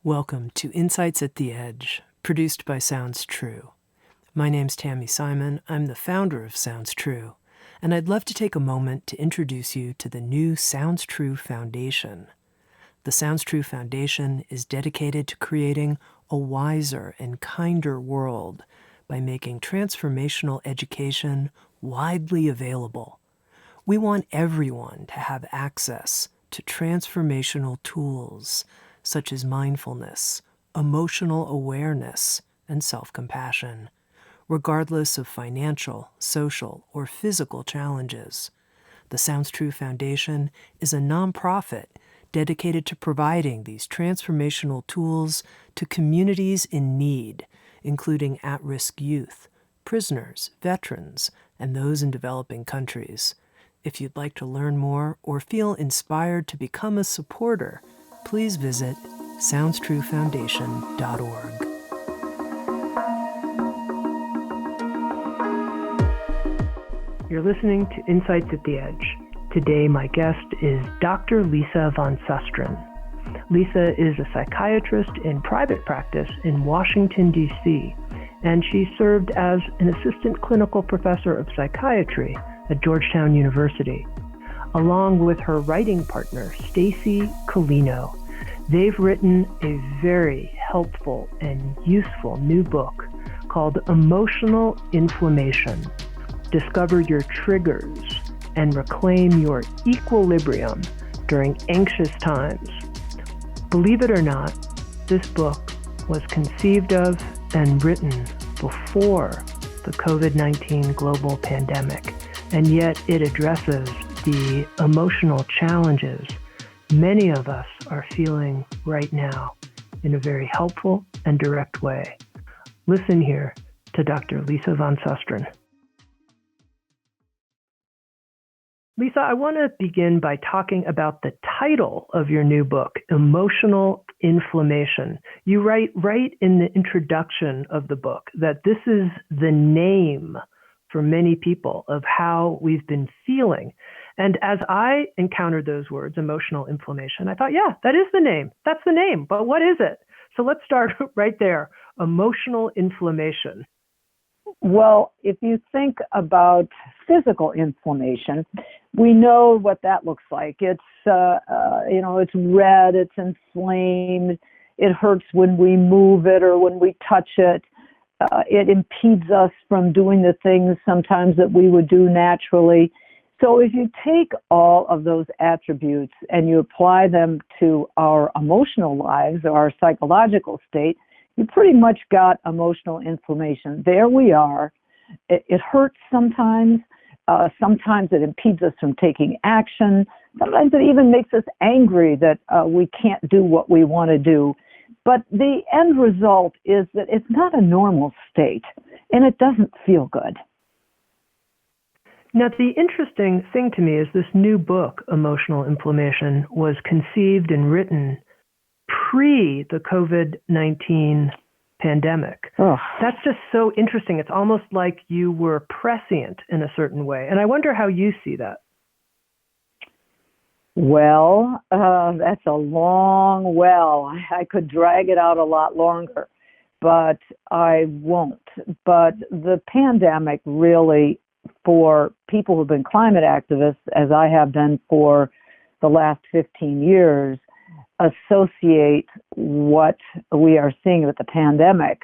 Welcome to Insights at the Edge, produced by Sounds True. My name's Tami Simon. I'm the founder of Sounds True, and I'd love to take a moment to introduce you to the new Sounds True Foundation. The Sounds True Foundation is dedicated to creating a wiser and kinder world by making transformational education widely available. We want everyone to have access to transformational tools such as mindfulness, emotional awareness, and self-compassion, regardless of financial, social, or physical challenges. The Sounds True Foundation is a nonprofit dedicated to providing these transformational tools to communities in need, including at-risk youth, prisoners, veterans, and those in developing countries. If you'd like to learn more or feel inspired to become a supporter, please visit SoundsTrueFoundation.org. You're listening to Insights at the Edge. Today, my guest is Dr. Lise Van Susteren. Lise is a psychiatrist in private practice in Washington, D.C., and she served as an assistant clinical professor of psychiatry at Georgetown University. Along with her writing partner, Stacey Colino, they've written a very helpful and useful new book called Emotional Inflammation: Discover Your Triggers and Reclaim Your Equilibrium During Anxious Times. Believe it or not, this book was conceived of and written before the COVID-19 global pandemic, and yet it addresses the emotional challenges many of us are feeling right now in a very helpful and direct way. Listen here to Dr. Lise Van Susteren. Lise, I want to begin by talking about the title of your new book, Emotional Inflammation. You write right in the introduction of the book that this is the name for many people of how we've been feeling. And as I encountered those words, emotional inflammation, I thought, yeah, that is the name. That's the name. But what is it? So let's start right there. Emotional inflammation. Well, if you think about physical inflammation, we know what that looks like. It's, it's red, it's inflamed, it hurts when we move it or when we touch it. It impedes us from doing the things sometimes that we would do naturally. So if you take all of those attributes and you apply them to our emotional lives or our psychological state, you pretty much got emotional inflammation. There we are. It hurts sometimes. Sometimes it impedes us from taking action. Sometimes it even makes us angry that we can't do what we want to do. But the end result is that it's not a normal state, and it doesn't feel good. Now, the interesting thing to me is this new book, Emotional Inflammation, was conceived and written pre the COVID-19 pandemic. Oh. That's just so interesting. It's almost like you were prescient in a certain way. And I wonder how you see that. Well, that's a long well. I could drag it out a lot longer, but I won't. But the pandemic really, for people who've been climate activists, as I have been for the last 15 years, associate what we are seeing with the pandemic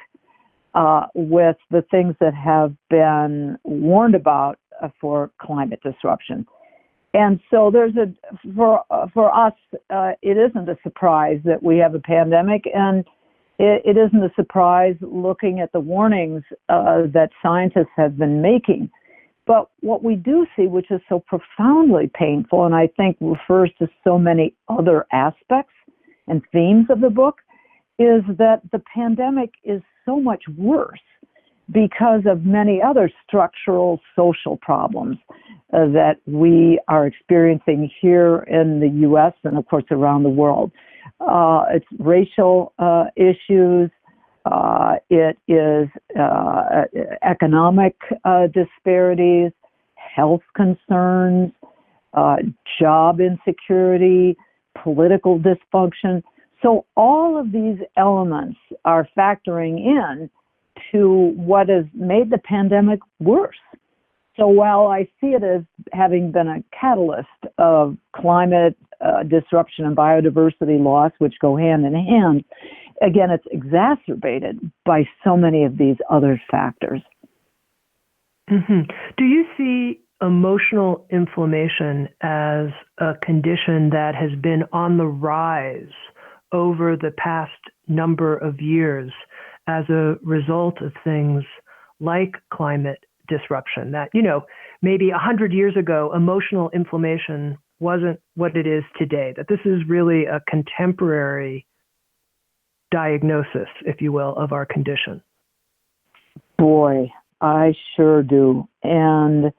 with the things that have been warned about for climate disruption. And so for us, it isn't a surprise that we have a pandemic, and it isn't a surprise looking at the warnings that scientists have been making. But what we do see, which is so profoundly painful, and I think refers to so many other aspects and themes of the book, is that the pandemic is so much worse because of many other structural social problems that we are experiencing here in the U.S. and, of course, around the world. It's racial issues. It is economic disparities, health concerns, job insecurity, political dysfunction. So all of these elements are factoring in to what has made the pandemic worse. So while I see it as having been a catalyst of climate disruption and biodiversity loss, which go hand in hand, again, it's exacerbated by so many of these other factors. Mm-hmm. Do you see emotional inflammation as a condition that has been on the rise over the past number of years as a result of things like climate disruption? That, maybe 100 years ago, emotional inflammation wasn't what it is today, that this is really a contemporary diagnosis, if you will, of our condition. Boy, I sure do. And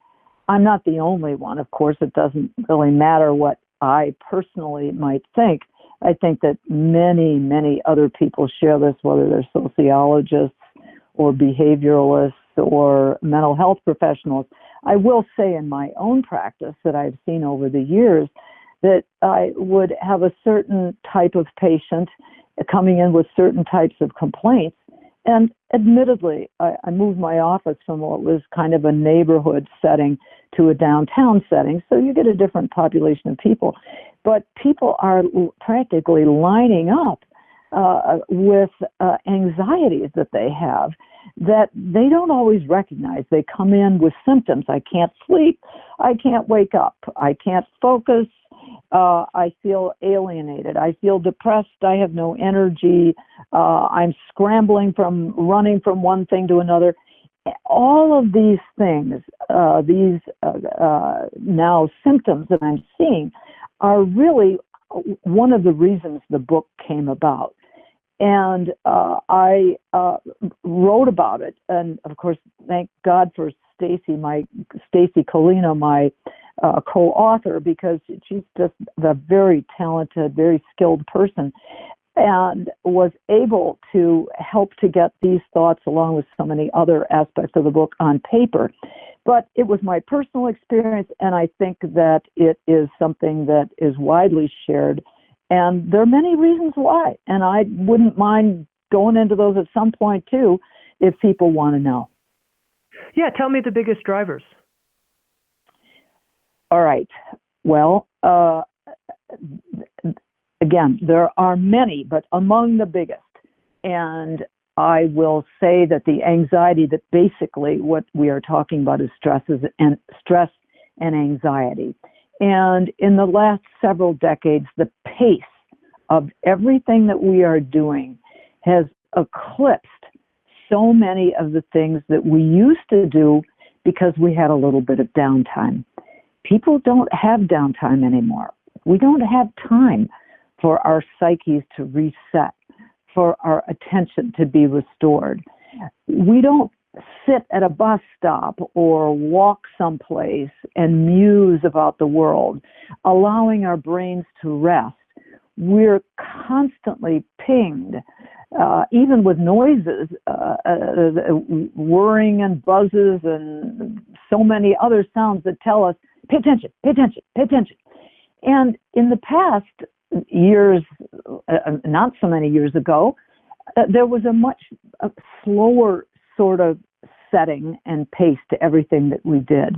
I'm not the only one. Of course, it doesn't really matter what I personally might think. I think that many, many other people share this, whether they're sociologists or behavioralists or mental health professionals. I will say in my own practice that I've seen over the years that I would have a certain type of patient coming in with certain types of complaints. And admittedly, I moved my office from what was kind of a neighborhood setting to a downtown setting, so you get a different population of people. But people are practically lining up with anxieties that they have that they don't always recognize. They come in with symptoms. I can't sleep. I can't wake up. I can't focus. I feel alienated. I feel depressed. I have no energy. I'm scrambling from running from one thing to another. All of these things, these now symptoms that I'm seeing, are really one of the reasons the book came about. And I wrote about it, and of course, thank God for Stacey Colino, my co-author, because she's just a very talented, very skilled person, and was able to help to get these thoughts, along with so many other aspects of the book, on paper. But it was my personal experience, and I think that it is something that is widely shared. And there are many reasons why, and I wouldn't mind going into those at some point too, if people want to know. Yeah, tell me the biggest drivers. All right. Well, again, there are many, but among the biggest, and I will say that the anxiety, that basically what we are talking about is stress and anxiety. And in the last several decades, the pace of everything that we are doing has eclipsed so many of the things that we used to do because we had a little bit of downtime. People don't have downtime anymore. We don't have time for our psyches to reset, for our attention to be restored. We don't sit at a bus stop or walk someplace and muse about the world, allowing our brains to rest. We're constantly pinged, even with noises, whirring and buzzes and so many other sounds that tell us, pay attention, pay attention, pay attention. And in the past years, not so many years ago, there was a much slower sort of setting and pace to everything that we did.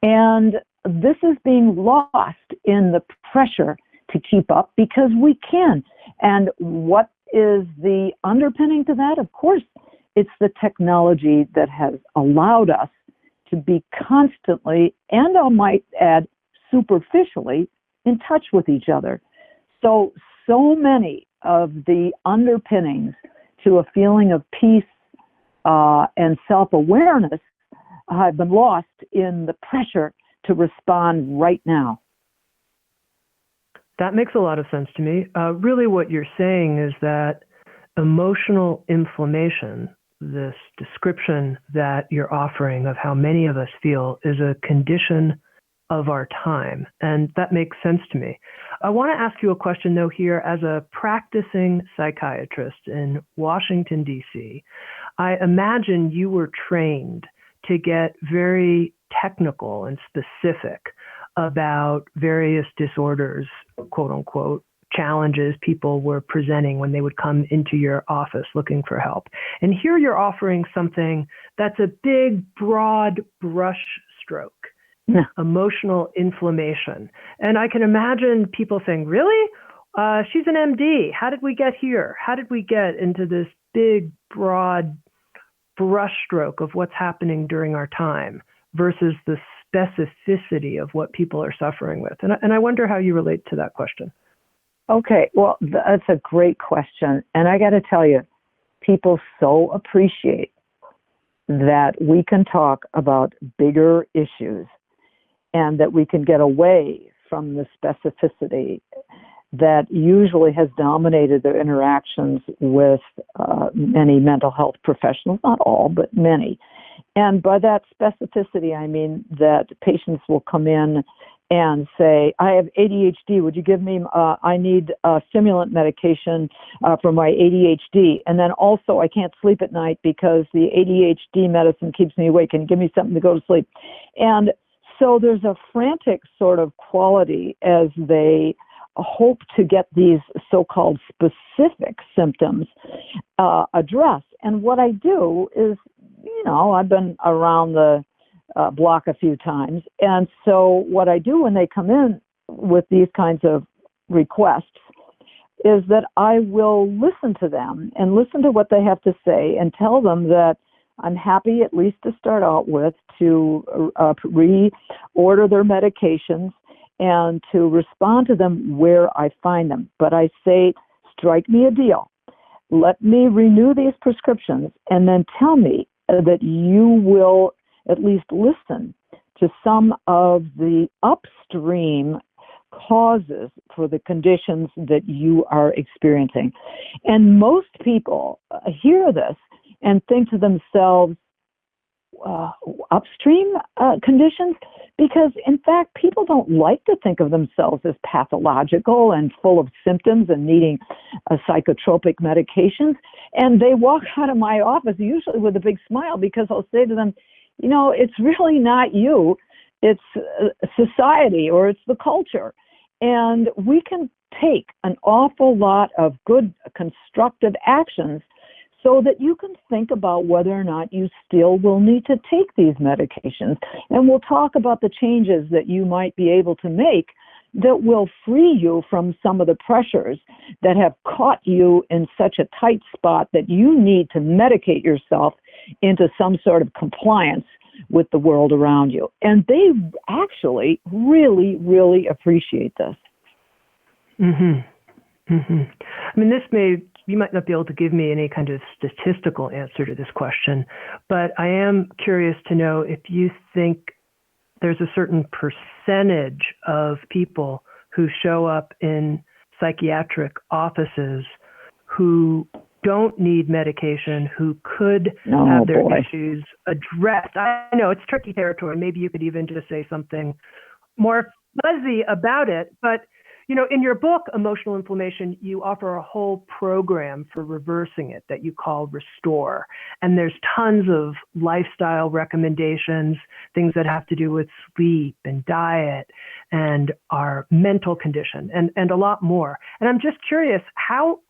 And this is being lost in the pressure to keep up because we can. And what is the underpinning to that? Of course, it's the technology that has allowed us to be constantly, and I might add superficially, in touch with each other. So many of the underpinnings to a feeling of peace and self-awareness have been lost in the pressure to respond right now. That makes a lot of sense to me. Really what you're saying is that emotional inflammation, this description that you're offering of how many of us feel, is a condition of our time. And that makes sense to me. I want to ask you a question, though, here. As a practicing psychiatrist in Washington, D.C., I imagine you were trained to get very technical and specific about various disorders, quote unquote, challenges people were presenting when they would come into your office looking for help. And here you're offering something that's a big, broad brush stroke, emotional inflammation. And I can imagine people saying, really? She's an MD. How did we get here? How did we get into this big, broad brushstroke of what's happening during our time versus the specificity of what people are suffering with? And I wonder how you relate to that question. Okay, well, that's a great question. And I got to tell you, people so appreciate that we can talk about bigger issues and that we can get away from the specificity that usually has dominated their interactions with many mental health professionals, not all, but many. And by that specificity, I mean that patients will come in and say, I have ADHD, would you give me, I need stimulant medication for my ADHD. And then also I can't sleep at night because the ADHD medicine keeps me awake. Can you give me something to go to sleep? And so there's a frantic sort of quality as they hope to get these so-called specific symptoms addressed. And what I do is, I've been around the block a few times. And so what I do when they come in with these kinds of requests is that I will listen to them and listen to what they have to say and tell them that I'm happy, at least to start out with, to reorder their medications and to respond to them where I find them. But I say, strike me a deal. Let me renew these prescriptions and then tell me that you will at least listen to some of the upstream causes for the conditions that you are experiencing. And most people hear this and think to themselves, upstream conditions? Because, in fact, people don't like to think of themselves as pathological and full of symptoms and needing psychotropic medications. And they walk out of my office usually with a big smile because I'll say to them, it's really not you. It's society or it's the culture. And we can take an awful lot of good constructive actions so that you can think about whether or not you still will need to take these medications. And we'll talk about the changes that you might be able to make that will free you from some of the pressures that have caught you in such a tight spot that you need to medicate yourself into some sort of compliance with the world around you. And they actually really, really appreciate this. Mm-hmm. Mm-hmm. I mean, you might not be able to give me any kind of statistical answer to this question, but I am curious to know if you think there's a certain percentage of people who show up in psychiatric offices who don't need medication, who could have their issues addressed. I know it's tricky territory. Maybe you could even just say something more fuzzy about it, but in your book, Emotional Inflammation, you offer a whole program for reversing it that you call Restore. And there's tons of lifestyle recommendations, things that have to do with sleep and diet and our mental condition and a lot more. And I'm just curious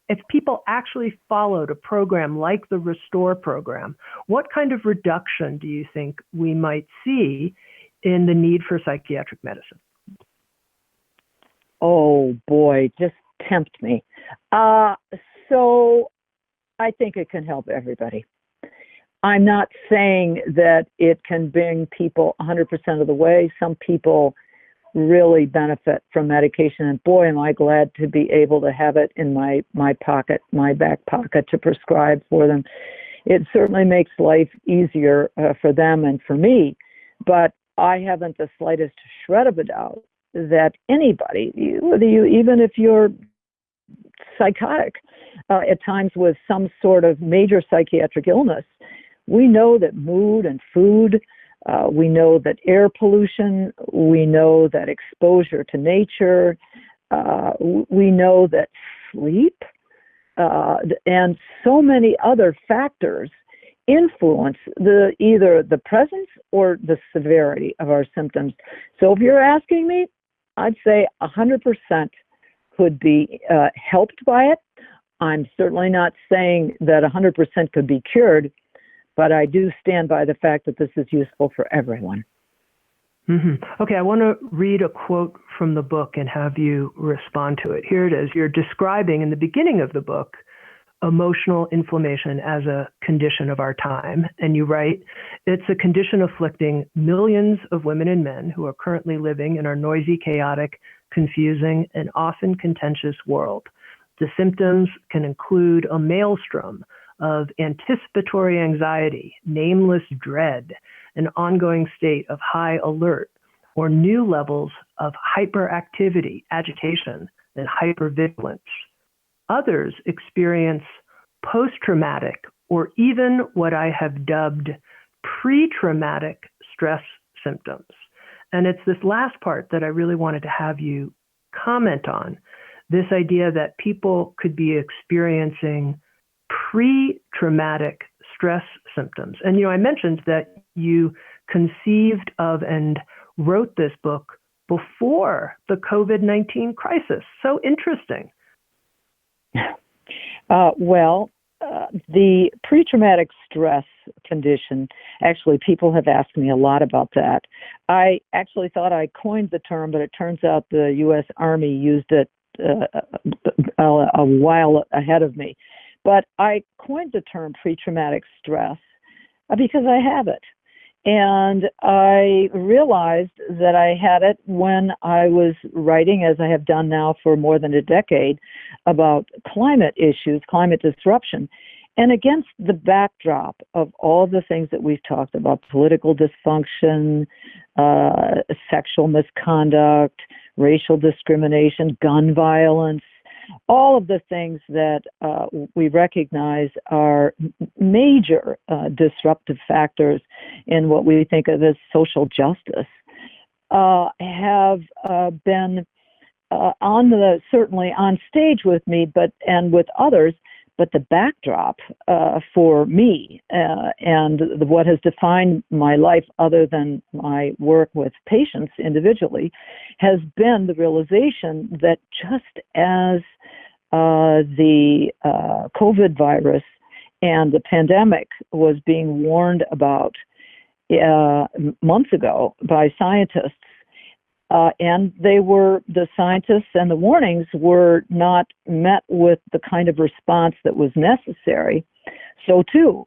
if people actually followed a program like the Restore program, what kind of reduction do you think we might see in the need for psychiatric medicine? Oh, boy, just tempt me. So I think it can help everybody. I'm not saying that it can bring people 100% of the way. Some people really benefit from medication, and boy, am I glad to be able to have it in my pocket, my back pocket to prescribe for them. It certainly makes life easier for them and for me, but I haven't the slightest shred of a doubt that anybody, even if you're psychotic at times with some sort of major psychiatric illness, we know that mood and food, we know that air pollution, we know that exposure to nature, we know that sleep, and so many other factors influence either the presence or the severity of our symptoms. So if you're asking me, I'd say 100% could be helped by it. I'm certainly not saying that 100% could be cured, but I do stand by the fact that this is useful for everyone. Okay, I want to read a quote from the book and have you respond to it. Here it is. You're describing in the beginning of the book emotional inflammation as a condition of our time. And you write, it's a condition afflicting millions of women and men who are currently living in our noisy, chaotic, confusing, and often contentious world. The symptoms can include a maelstrom of anticipatory anxiety, nameless dread, an ongoing state of high alert, or new levels of hyperactivity, agitation, and hypervigilance. Others experience post-traumatic or even what I have dubbed pre-traumatic stress symptoms. And it's this last part that I really wanted to have you comment on, this idea that people could be experiencing pre-traumatic stress symptoms. And, I mentioned that you conceived of and wrote this book before the COVID-19 crisis. So interesting. The pre-traumatic stress condition, actually, people have asked me a lot about that. I actually thought I coined the term, but it turns out the U.S. Army used it a while ahead of me. But I coined the term pre-traumatic stress because I have it. And I realized that I had it when I was writing, as I have done now for more than a decade, about climate issues, climate disruption. And against the backdrop of all the things that we've talked about, political dysfunction, sexual misconduct, racial discrimination, gun violence, all of the things that we recognize are major disruptive factors in what we think of as social justice, have been certainly on stage with me, and with others. But the backdrop for me and what has defined my life, other than my work with patients individually, has been the realization that just as the COVID virus and the pandemic was being warned about months ago by scientists, and the scientists and the warnings were not met with the kind of response that was necessary. So too,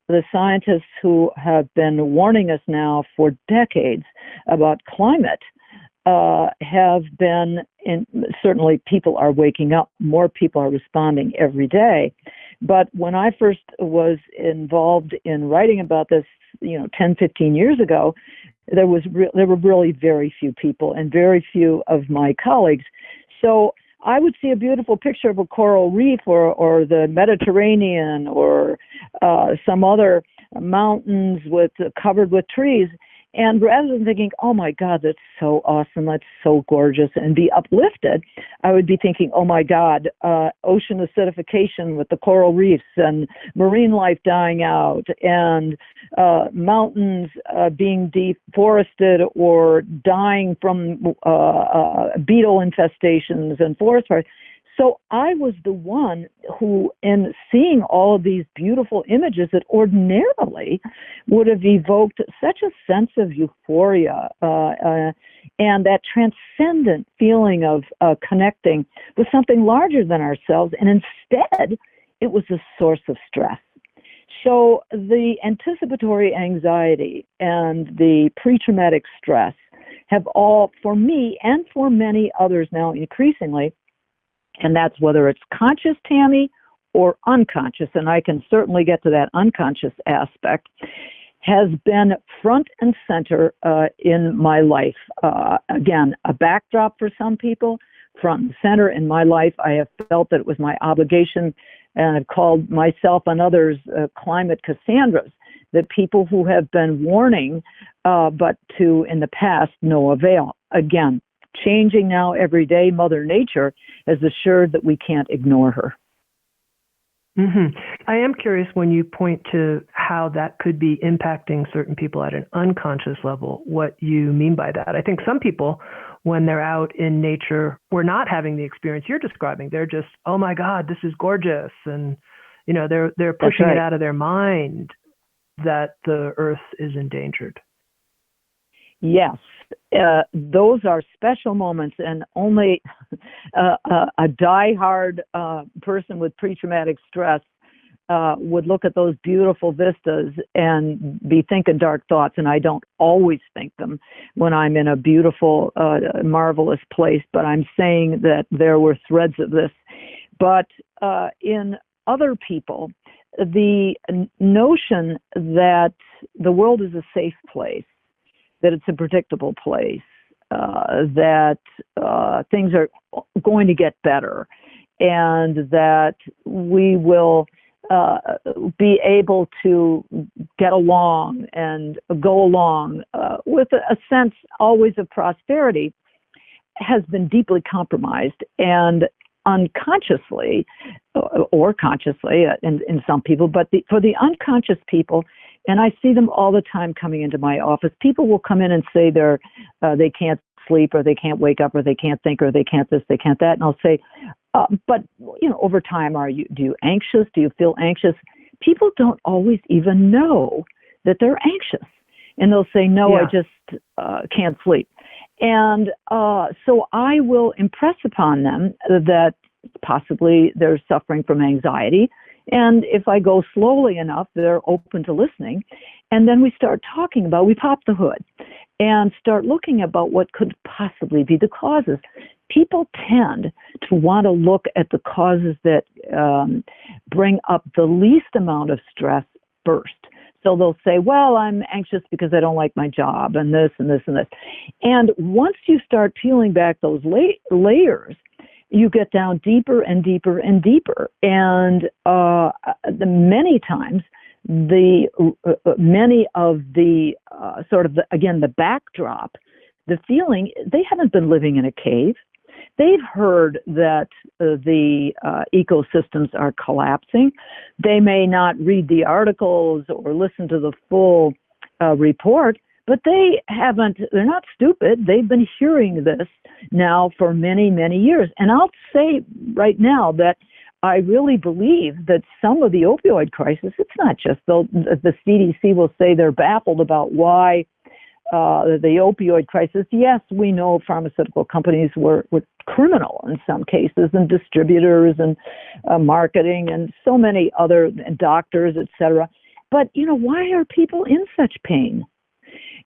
the scientists who have been warning us now for decades about climate have been, certainly people are waking up, more people are responding every day. But when I first was involved in writing about this, 10, 15 years ago, there were really very few people and very few of my colleagues. So I would see a beautiful picture of a coral reef or the Mediterranean or some other mountains covered with trees. And rather than thinking, oh my God, that's so awesome, that's so gorgeous, and be uplifted, I would be thinking, oh my God, ocean acidification with the coral reefs and marine life dying out and mountains being deforested or dying from beetle infestations and forest fires. So I was the one who, in seeing all of these beautiful images that ordinarily would have evoked such a sense of euphoria and that transcendent feeling of connecting with something larger than ourselves, and instead it was a source of stress. So the anticipatory anxiety and the pre-traumatic stress have all, for me and for many others now increasingly, and that's whether it's conscious, Tami, or unconscious, and I can certainly get to that unconscious aspect, has been front and center in my life. Again, a backdrop for some people, front and center in my life. I have felt that it was my obligation, and I've called myself and others climate Cassandras, that people who have been warning, but to, in the past, no avail. Again, changing now every day, Mother Nature has assured that we can't ignore her. Mm-hmm. I am curious when you point to how that could be impacting certain people at an unconscious level, what you mean by that. I think some people when they're out in nature, we're not having the experience you're describing. They're just, oh my God, this is gorgeous. And, they're pushing it out of their mind that the earth is endangered. Yes, those are special moments, and only a die-hard person with pre-traumatic stress would look at those beautiful vistas and be thinking dark thoughts, and I don't always think them when I'm in a beautiful, marvelous place, but I'm saying that there were threads of this. But in other people, the notion that the world is a safe place, that it's a predictable place, that things are going to get better, and that we will be able to get along and go along with a sense always of prosperity, has been deeply compromised. And unconsciously or consciously in some people, but for the unconscious people, and I see them all the time coming into my office, people will come in and say they can't sleep, or they can't wake up, or they can't think, or they can't this, they can't that, and I'll say, but over time, do you anxious? Do you feel anxious? People don't always even know that they're anxious, and they'll say, no, I just can't sleep. And so I will impress upon them that possibly they're suffering from anxiety. And if I go slowly enough, they're open to listening. And then we start talking about, we pop the hood and start looking about what could possibly be the causes. People tend to want to look at the causes that bring up the least amount of stress first. So they'll say, well, I'm anxious because I don't like my job, and this and this and this. And once you start peeling back those layers, you get down deeper and deeper and deeper. And many times, many of the the backdrop, the feeling, they haven't been living in a cave. They've heard that the ecosystems are collapsing. They may not read the articles or listen to the full report, but they're not stupid. They've been hearing this now for many, many years. And I'll say right now that I really believe that some of the opioid crisis, it's not just the CDC will say they're baffled about why the opioid crisis. Yes, we know pharmaceutical companies were criminal in some cases, and distributors and marketing and so many other doctors, et cetera. But, why are people in such pain?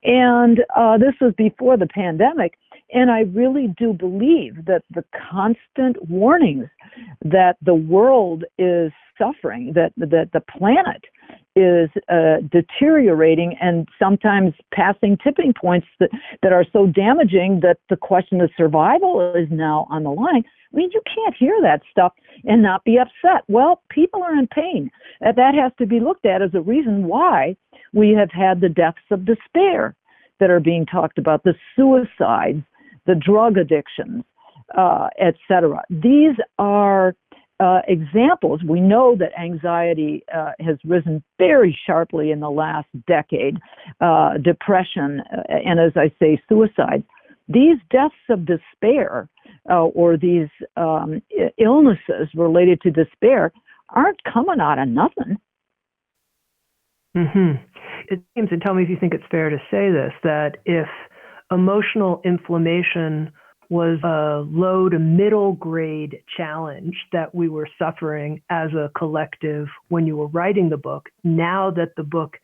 And this was before the pandemic. And I really do believe that the constant warnings that the world is suffering, that the planet is deteriorating and sometimes passing tipping points that are so damaging that the question of survival is now on the line. I mean, you can't hear that stuff and not be upset. Well, people are in pain. That has to be looked at as a reason why we have had the deaths of despair that are being talked about, the suicides, the drug addictions, et cetera. These are examples. We know that anxiety has risen very sharply in the last decade, depression, and as I say, suicide. These deaths of despair or these illnesses related to despair aren't coming out of nothing. Mm-hmm. It seems, and tell me if you think it's fair to say this, that if emotional inflammation was a low to middle grade challenge that we were suffering as a collective when you were writing the book, now that the book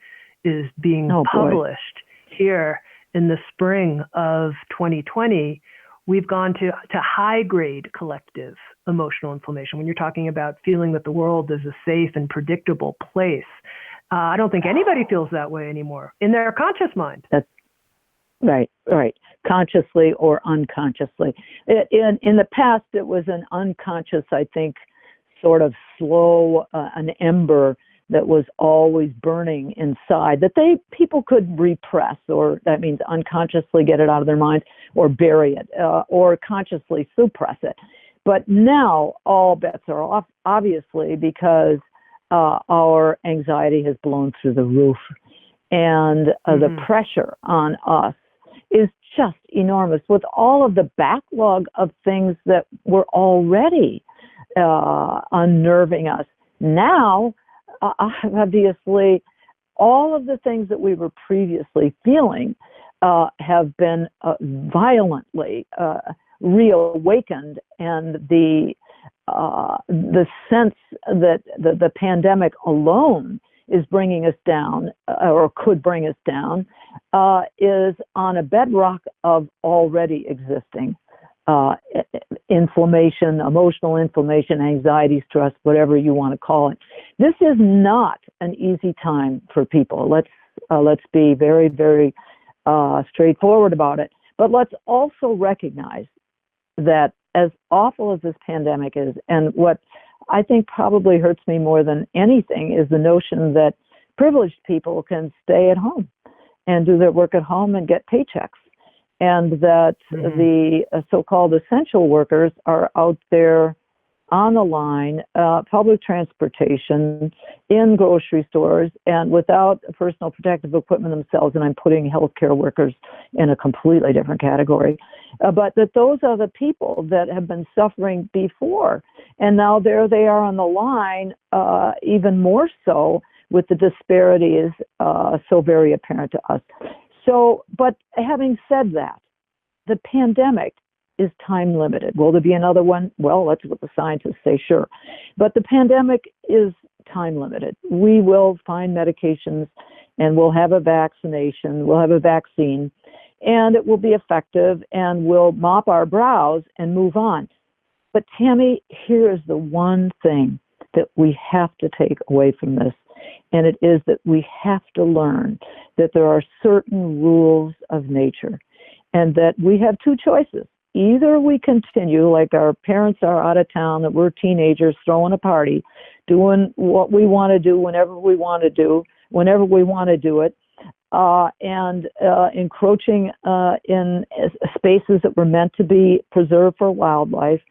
is being published here in the spring of 2020, we've gone to high grade collective emotional inflammation. When you're talking about feeling that the world is a safe and predictable place, I don't think anybody feels that way anymore in their conscious mind. That's right. Consciously or unconsciously. In the past, it was an unconscious, I think, sort of slow, an ember that was always burning inside that people could repress, or that means unconsciously get it out of their minds or bury it, or consciously suppress it. But now all bets are off, obviously, because our anxiety has blown through the roof, and the pressure on us is just enormous, with all of the backlog of things that were already unnerving us. Now, obviously, all of the things that we were previously feeling have been violently reawakened, and the sense that the pandemic alone is bringing us down, or could bring us down, is on a bedrock of already existing inflammation, emotional inflammation, anxiety, stress, whatever you want to call it. This is not an easy time for people. Let's be very, very straightforward about it. But let's also recognize that as awful as this pandemic is, and what I think probably hurts me more than anything is the notion that privileged people can stay at home and do their work at home and get paychecks, and that the so-called essential workers are out there on the line, public transportation, in grocery stores, and without personal protective equipment themselves. And I'm putting healthcare workers in a completely different category. But that those are the people that have been suffering before. And now there they are on the line, even more so, with the disparities so very apparent to us. So, but having said that, the pandemic is time limited. Will there be another one? Well, that's what the scientists say, sure. But the pandemic is time limited. We will find medications, and we'll have a vaccination, we'll have a vaccine, and it will be effective, and we'll mop our brows and move on. But Tami, here is the one thing that we have to take away from this, and it is that we have to learn that there are certain rules of nature, and that we have two choices. Either we continue, like our parents are out of town, that we're teenagers throwing a party, doing what we want to do whenever we want to do, whenever we want to do it, and encroaching in spaces that were meant to be preserved for wildlife,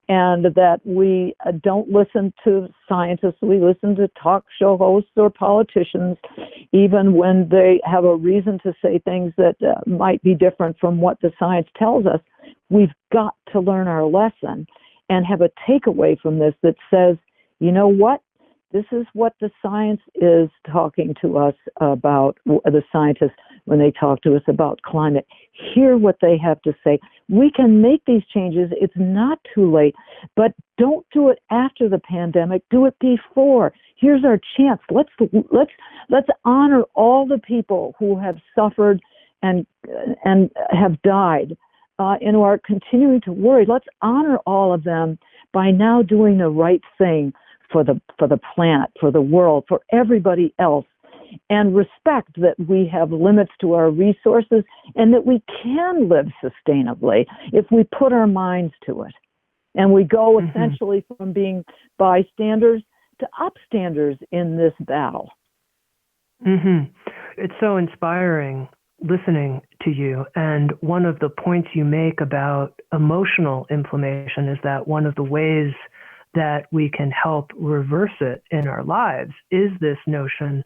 and that we don't listen to scientists, we listen to talk show hosts or politicians, even when they have a reason to say things that might be different from what the science tells us. We've got to learn our lesson and have a takeaway from this that says, you know what? This is what the science is talking to us about, the scientists, when they talk to us about climate. Hear what they have to say. We can make these changes. It's not too late, but don't do it after the pandemic. Do it before. Here's our chance. Let's honor all the people who have suffered and have died, and are continuing to worry. Let's honor all of them by now doing the right thing for the planet, for the world, for everybody else, and respect that we have limits to our resources and that we can live sustainably if we put our minds to it. And we go essentially from being bystanders to upstanders in this battle. It's so inspiring listening to you. And one of the points you make about emotional inflammation is that one of the ways that we can help reverse it in our lives is this notion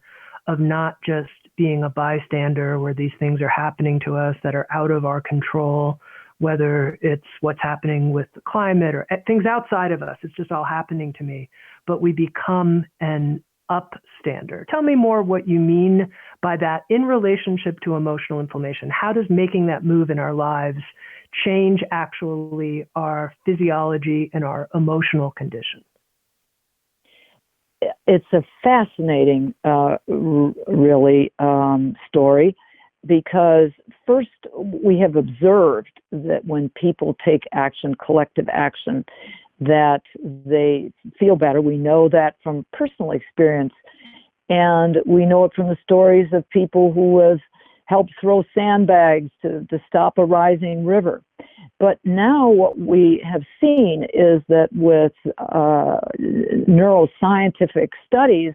of not just being a bystander where these things are happening to us that are out of our control, whether it's what's happening with the climate or things outside of us. It's just all happening to me. But we become an upstander. Tell me more what you mean by that in relationship to emotional inflammation. How does making that move in our lives change actually our physiology and our emotional condition? It's a fascinating, really, story, because first we have observed that when people take action, collective action, that they feel better. We know that from personal experience, and we know it from the stories of people who have helped throw sandbags to stop a rising river. But now what we have seen is that with neuroscientific studies,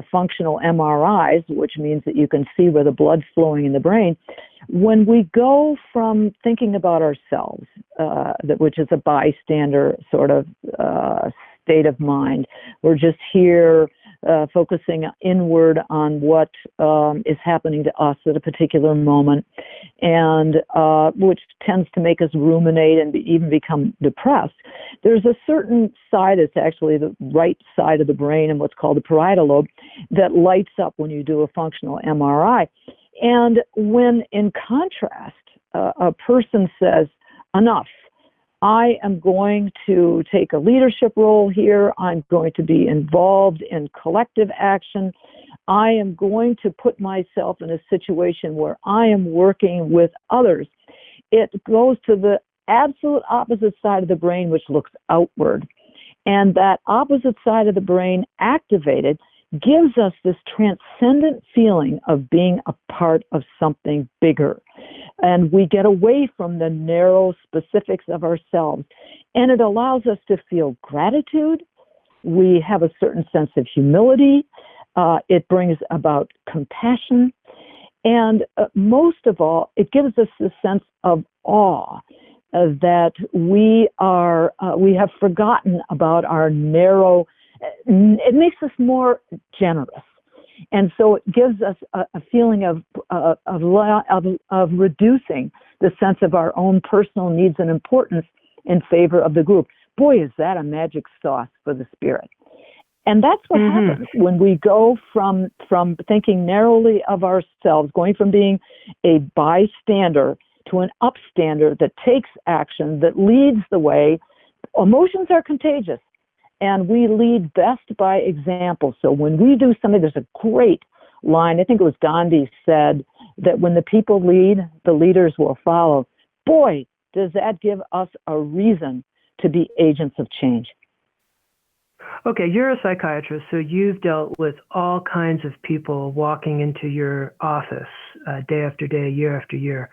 functional MRIs, which means that you can see where the blood's flowing in the brain, when we go from thinking about ourselves, which is a bystander sort of state of mind, we're just here focusing inward on what is happening to us at a particular moment, and which tends to make us ruminate and even become depressed. There's a certain side, it's actually the right side of the brain and what's called the parietal lobe, that lights up when you do a functional MRI. And when, in contrast, a person says, enough, I am going to take a leadership role here. I'm going to be involved in collective action. I am going to put myself in a situation where I am working with others. It goes to the absolute opposite side of the brain, which looks outward. And that opposite side of the brain activated gives us this transcendent feeling of being a part of something bigger. And we get away from the narrow specifics of ourselves. And it allows us to feel gratitude. We have a certain sense of humility. It brings about compassion. And most of all, it gives us a sense of awe that we have forgotten about our narrow. It makes us more generous. And so it gives us a feeling of reducing the sense of our own personal needs and importance in favor of the group. Boy, is that a magic sauce for the spirit. And that's what happens when we go from thinking narrowly of ourselves, going from being a bystander to an upstander that takes action, that leads the way. Emotions are contagious. And we lead best by example. So when we do something, there's a great line, I think it was Gandhi said, that when the people lead, the leaders will follow. Boy, does that give us a reason to be agents of change. Okay, you're a psychiatrist, so you've dealt with all kinds of people walking into your office day after day, year after year.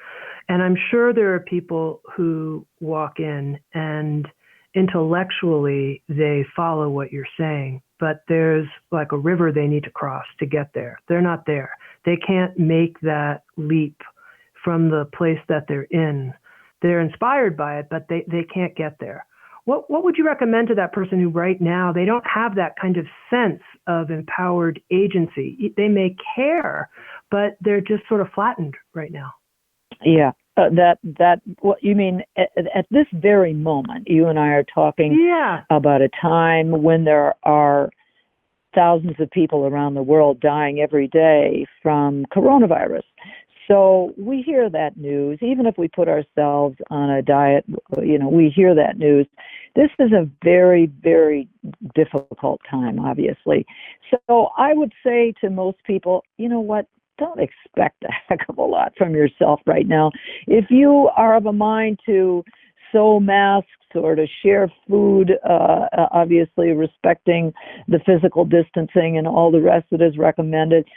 And I'm sure there are people who walk in and intellectually they follow what you're saying, but there's like a river they need to cross to get there. They're not there. They can't make that leap from the place that they're in. They're inspired by it, but they can't get there. What would you recommend to that person who right now they don't have that kind of sense of empowered agency? They may care, but they're just sort of flattened right now. Yeah. What you mean at this very moment, you and I are talking about a time when there are thousands of people around the world dying every day from coronavirus. So we hear that news, even if we put ourselves on a diet, we hear that news. This is a very, very difficult time, obviously. So I would say to most people, you know what? Don't expect a heck of a lot from yourself right now. If you are of a mind to sew masks or to share food, obviously respecting the physical distancing and all the rest that is recommended,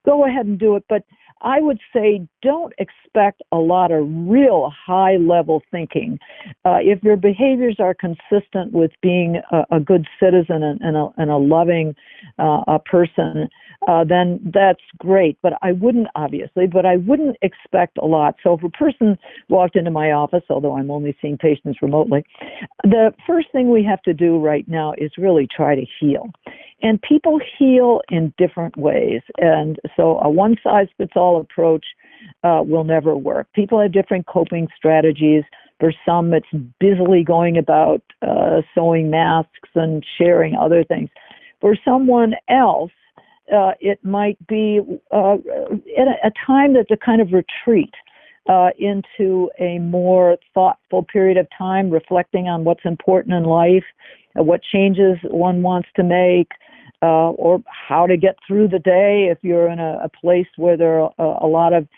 go ahead and do it. But I would say don't expect a lot of real high-level thinking. If your behaviors are consistent with being a good citizen and a loving person, then that's great. But I wouldn't expect a lot. So if a person walked into my office, although I'm only seeing patients remotely, the first thing we have to do right now is really try to heal. And people heal in different ways. And so a one-size-fits-all approach will never work. People have different coping strategies. For some, it's busily going about sewing masks and sharing other things. For someone else, it might be a time that's a kind of retreat into a more thoughtful period of time, reflecting on what's important in life, what changes one wants to make, or how to get through the day if you're in a place where there are a lot of,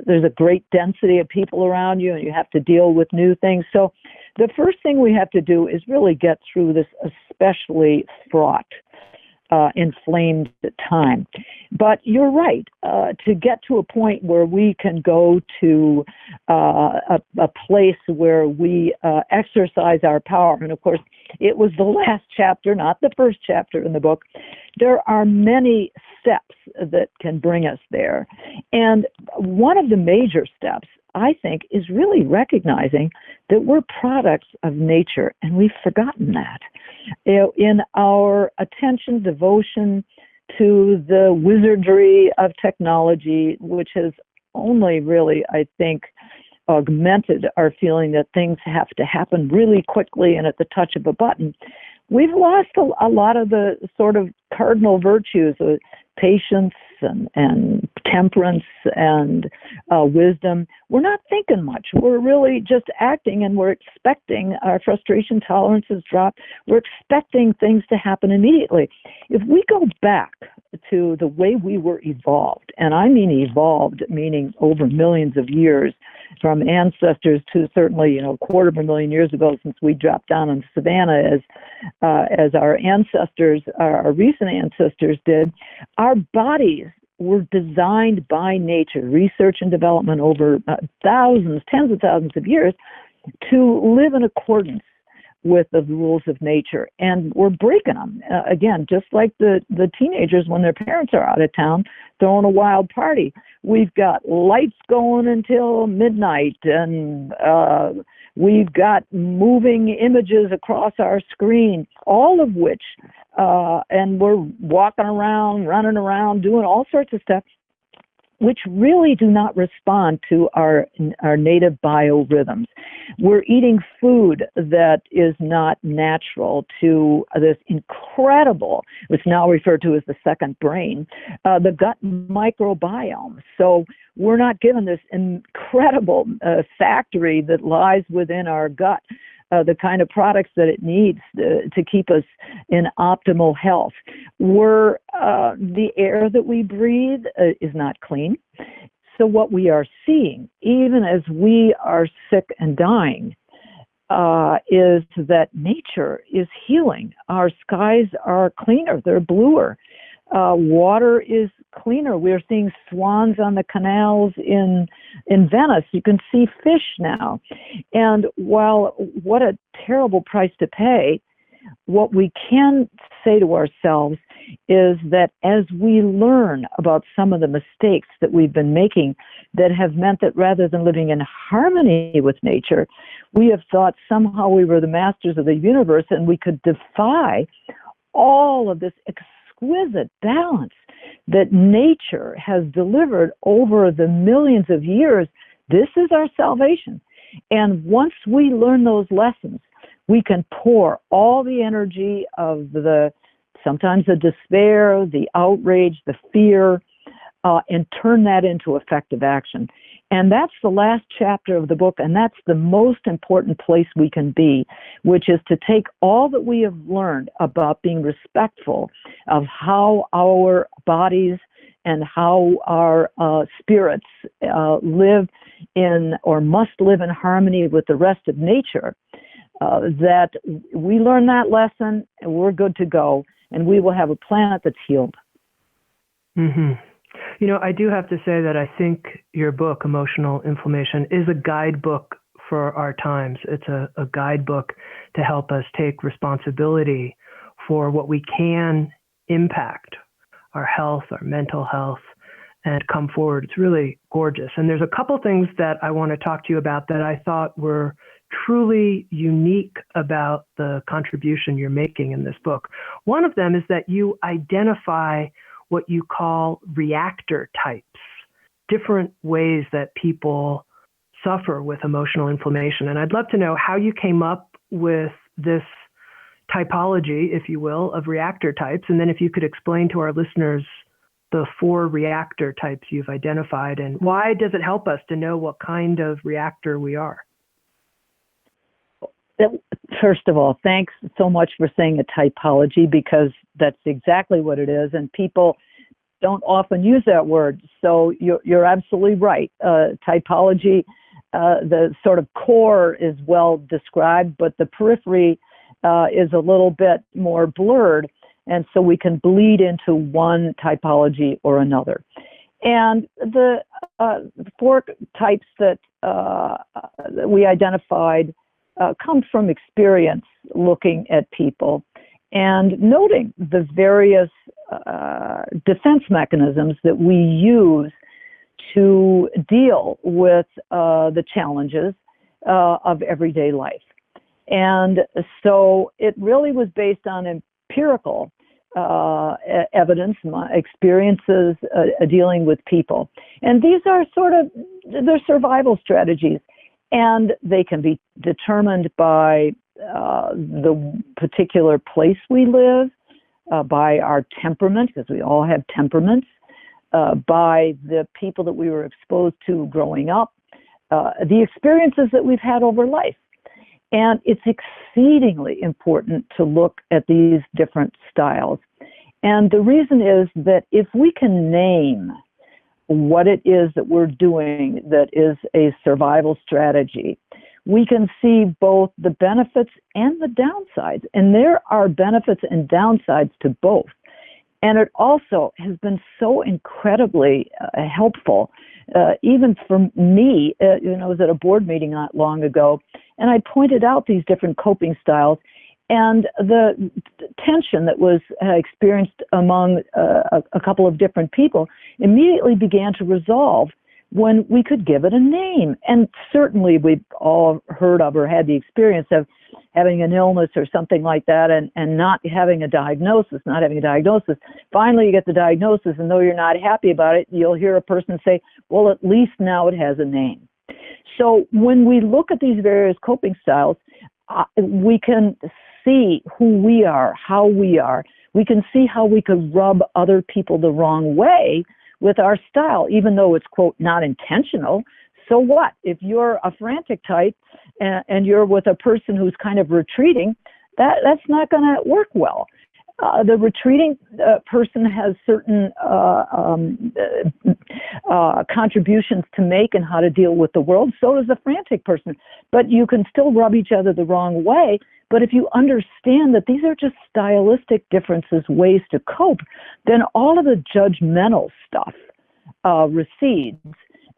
there's a great density of people around you and you have to deal with new things. So the first thing we have to do is really get through this especially fraught, inflamed time. But you're right, to get to a point where we can go to a place where we exercise our power. And of course, it was the last chapter, not the first chapter in the book. There are many steps that can bring us there. And one of the major steps I think, is really recognizing that we're products of nature, and we've forgotten that. In our attention, devotion to the wizardry of technology, which has only really, I think, augmented our feeling that things have to happen really quickly and at the touch of a button, we've lost a lot of the sort of cardinal virtues of patience and temperance and wisdom. We're not thinking much. We're really just acting, and we're expecting our frustration tolerances drop. We're expecting things to happen immediately. If we go back to the way we were evolved, and I mean evolved, meaning over millions of years, from ancestors to certainly, a quarter of a million years ago, since we dropped down on the savannah as our ancestors, our recent ancestors did, our bodies were designed by nature, research and development over thousands, tens of thousands of years, to live in accordance with the rules of nature. And we're breaking them. Again, just like the teenagers when their parents are out of town throwing a wild party. We've got lights going until midnight, and we've got moving images across our screen, all of which, and we're walking around, running around, doing all sorts of stuff, which really do not respond to our native biorhythms. We're eating food that is not natural to this incredible, what's now referred to as the second brain, the gut microbiome. So we're not given this incredible factory that lies within our gut, the kind of products that it needs to keep us in optimal health. The air that we breathe is not clean. So what we are seeing, even as we are sick and dying, is that nature is healing. Our skies are cleaner, they're bluer. Water is cleaner. We're seeing swans on the canals in Venice. You can see fish now. And while what a terrible price to pay, what we can say to ourselves is that as we learn about some of the mistakes that we've been making that have meant that rather than living in harmony with nature, we have thought somehow we were the masters of the universe and we could defy all of this exquisite balance that nature has delivered over the millions of years. This is our salvation. And once we learn those lessons, we can pour all the energy of sometimes the despair, the outrage, the fear, and turn that into effective action. And that's the last chapter of the book, and that's the most important place we can be, which is to take all that we have learned about being respectful of how our bodies and how our spirits live in or must live in harmony with the rest of nature, that we learn that lesson and we're good to go, and we will have a planet that's healed. Mm-hmm. I do have to say that I think your book, Emotional Inflammation, is a guidebook for our times. It's a guidebook to help us take responsibility for what we can impact, our health, our mental health, and come forward. It's really gorgeous. And there's a couple things that I want to talk to you about that I thought were truly unique about the contribution you're making in this book. One of them is that you identify what you call reactor types, different ways that people suffer with emotional inflammation. And I'd love to know how you came up with this typology, if you will, of reactor types. And then if you could explain to our listeners the 4 reactor types you've identified, and why does it help us to know what kind of reactor we are? First of all, thanks so much for saying a typology, because that's exactly what it is, and people don't often use that word. So you're absolutely right. Typology, the sort of core is well described, but the periphery is a little bit more blurred, and so we can bleed into one typology or another. And the 4 types that we identified come from experience looking at people and noting the various defense mechanisms that we use to deal with the challenges of everyday life. And so it really was based on empirical evidence, my experiences dealing with people. And these are they're survival strategies, and they can be determined by the particular place we live, by our temperament, because we all have temperaments, by the people that we were exposed to growing up, the experiences that we've had over life. And it's exceedingly important to look at these different styles. And the reason is that if we can name what it is that we're doing that is a survival strategy, we can see both the benefits and the downsides. And there are benefits and downsides to both. And it also has been so incredibly helpful, even for me. I was at a board meeting not long ago, and I pointed out these different coping styles, and the tension that was experienced among a couple of different people immediately began to resolve when we could give it a name. And certainly we've all heard of or had the experience of having an illness or something like that and not having a diagnosis. Finally, you get the diagnosis, and though you're not happy about it, you'll hear a person say, well, at least now it has a name. So when we look at these various coping styles, we can see who we are, how we are. We can see how we could rub other people the wrong way with our style, even though it's, quote, not intentional. So what? If you're a frantic type and you're with a person who's kind of retreating, that's not going to work well. The retreating person has certain contributions to make in how to deal with the world. So does the frantic person. But you can still rub each other the wrong way. But if you understand that these are just stylistic differences, ways to cope, then all of the judgmental stuff recedes.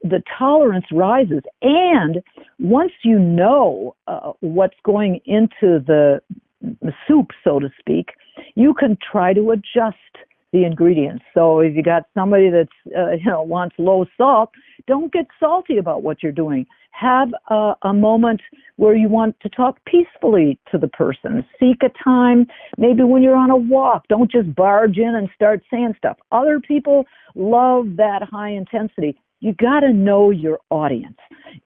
The tolerance rises. And once you know what's going into the soup, so to speak, you can try to adjust the ingredients. So if you got somebody that's wants low salt, don't get salty about what you're doing. Have a moment where you want to talk peacefully to the person. Seek a time, maybe when you're on a walk. Don't just barge in and start saying stuff. Other people love that high intensity. You got to know your audience.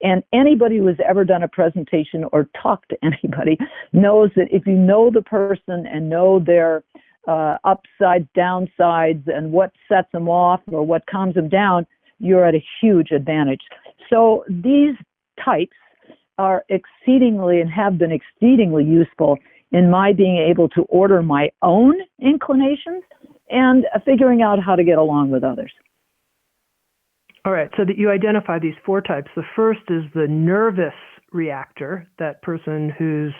And anybody who has ever done a presentation or talked to anybody knows that if you know the person and know their upsides, downsides, and what sets them off or what calms them down, you're at a huge advantage. So these types are exceedingly and have been exceedingly useful in my being able to order my own inclinations and figuring out how to get along with others. All right, so that you identify these four types. The first is the nervous reactor, that person who's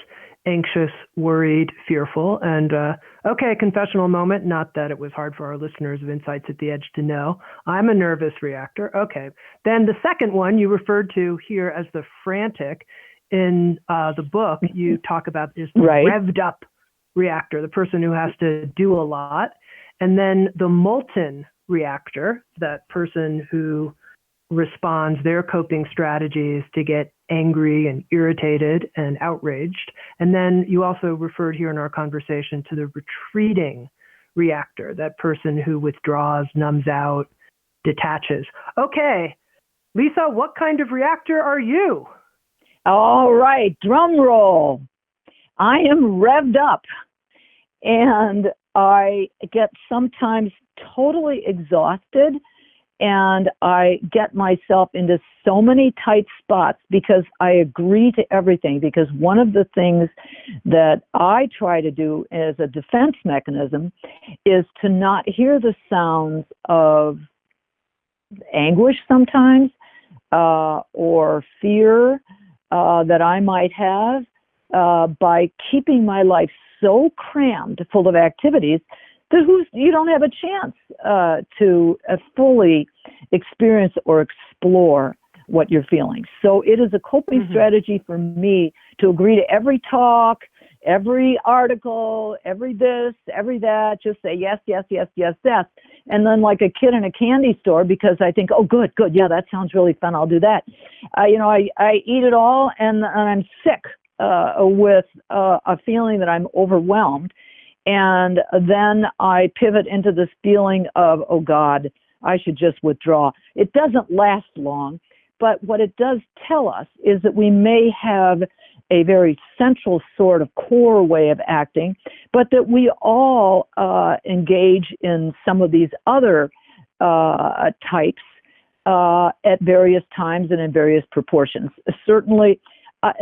anxious, worried, fearful. And okay, confessional moment, not that it was hard for our listeners of Insights at the Edge to know. I'm a nervous reactor. Okay. Then the second one you referred to here as the frantic. In the book, you talk about is the revved up reactor, the person who has to do a lot. And then the molten reactor, that person who responds their coping strategies to get angry and irritated and outraged. And then you also referred here in our conversation to the retreating reactor, that person who withdraws, numbs out, detaches. Okay, Lisa, what kind of reactor are you? All right, drum roll. I am revved up, and I get sometimes totally exhausted, and I get myself into so many tight spots because I agree to everything. Because one of the things that I try to do as a defense mechanism is to not hear the sounds of anguish sometimes or fear that I might have by keeping my life so crammed full of activities that you don't have a chance to fully experience or explore what you're feeling. So it is a coping strategy for me to agree to every talk, every article, every this, every that, just say yes, yes, yes, yes, yes. And then like a kid in a candy store, because I think, oh, good, yeah, that sounds really fun, I'll do that. I eat it all, and I'm sick with a feeling that I'm overwhelmed. And then I pivot into this feeling of, oh God, I should just withdraw. It doesn't last long, but what it does tell us is that we may have a very central sort of core way of acting, but that we all engage in some of these other types at various times and in various proportions. Certainly,